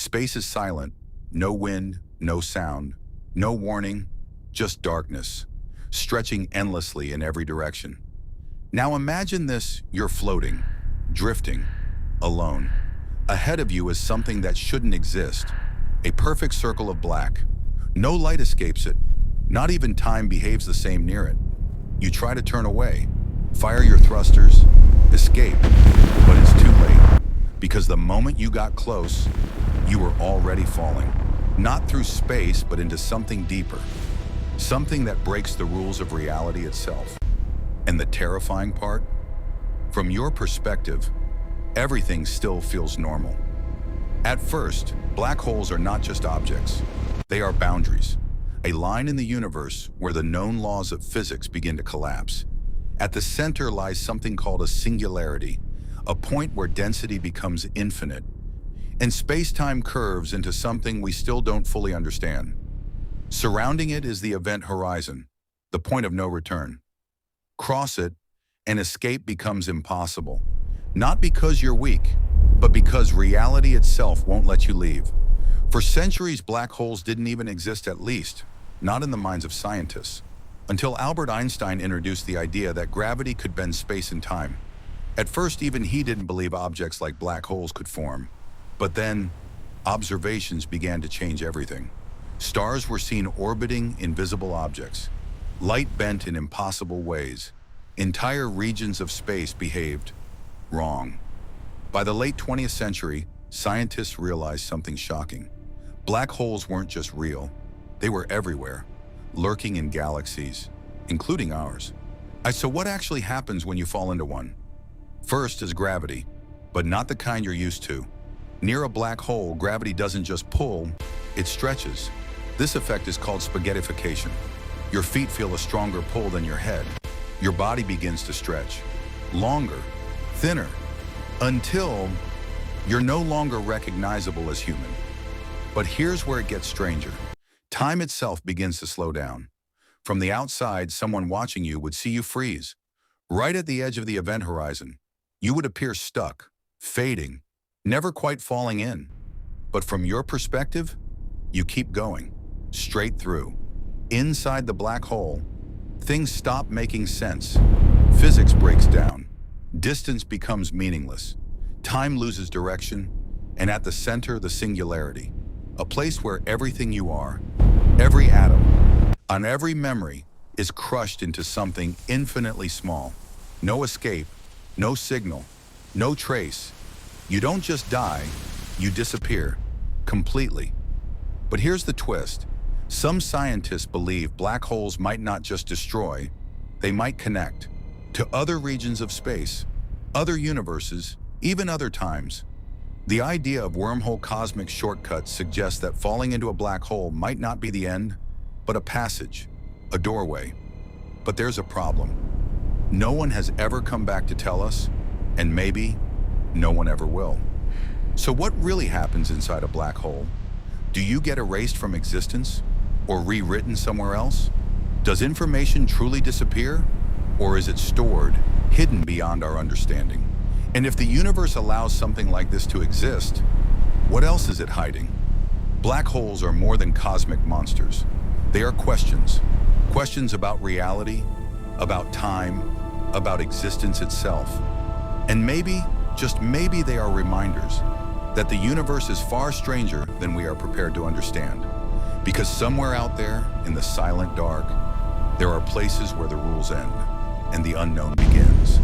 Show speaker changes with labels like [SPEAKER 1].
[SPEAKER 1] Space is silent, no wind, no sound, no warning, just darkness, stretching endlessly in every direction. Now imagine this, you're floating, drifting, alone. Ahead of you is something that shouldn't exist, a perfect circle of black. No light escapes it, not even time behaves the same near it. You try to turn away, fire your thrusters, escape, but it's too late. Because the moment you got close, you were already falling. Not through space, but into something deeper. Something that breaks the rules of reality itself. And the terrifying part? From your perspective, everything still feels normal. At first, black holes are not just objects. They are boundaries. A line in the universe where the known laws of physics begin to collapse. At the center lies something called a singularity, a point where density becomes infinite, and space-time curves into something we still don't fully understand. Surrounding it is the event horizon, the point of no return. Cross it, and escape becomes impossible. Not because you're weak, but because reality itself won't let you leave. For centuries, black holes didn't even exist, at least, not in the minds of scientists, until Albert Einstein introduced the idea that gravity could bend space and time. At first, even he didn't believe objects like black holes could form. But then, observations began to change everything. Stars were seen orbiting invisible objects. Light bent in impossible ways. Entire regions of space behaved wrong. By the late 20th century, scientists realized something shocking. Black holes weren't just real. They were everywhere, lurking in galaxies, including ours. So what actually happens when you fall into one? First is gravity, but not the kind you're used to. Near a black hole, gravity doesn't just pull, it stretches. This effect is called spaghettification. Your feet feel a stronger pull than your head. Your body begins to stretch, longer, thinner, until you're no longer recognizable as human. But here's where it gets stranger. Time itself begins to slow down. From the outside, someone watching you would see you freeze. Right at the edge of the event horizon, you would appear stuck, fading, never quite falling in. But from your perspective, you keep going, straight through. Inside the black hole, things stop making sense. Physics breaks down. Distance becomes meaningless. Time loses direction. And at the center, the singularity. A place where everything you are, every atom, on every memory, is crushed into something infinitely small. No escape, no signal, no trace. You don't just die, you disappear, completely. But here's the twist. Some scientists believe black holes might not just destroy, they might connect to other regions of space, other universes, even other times. The idea of wormhole cosmic shortcuts suggests that falling into a black hole might not be the end, but a passage, a doorway. But there's a problem. No one has ever come back to tell us, and maybe no one ever will. So what really happens inside a black hole? Do you get erased from existence or rewritten somewhere else? Does information truly disappear, or is it stored, hidden beyond our understanding? And if the universe allows something like this to exist, what else is it hiding? Black holes are more than cosmic monsters. They are questions. Questions about reality, about time, about existence itself. And maybe, just maybe, they are reminders that the universe is far stranger than we are prepared to understand. Because somewhere out there, in the silent dark, there are places where the rules end and the unknown begins.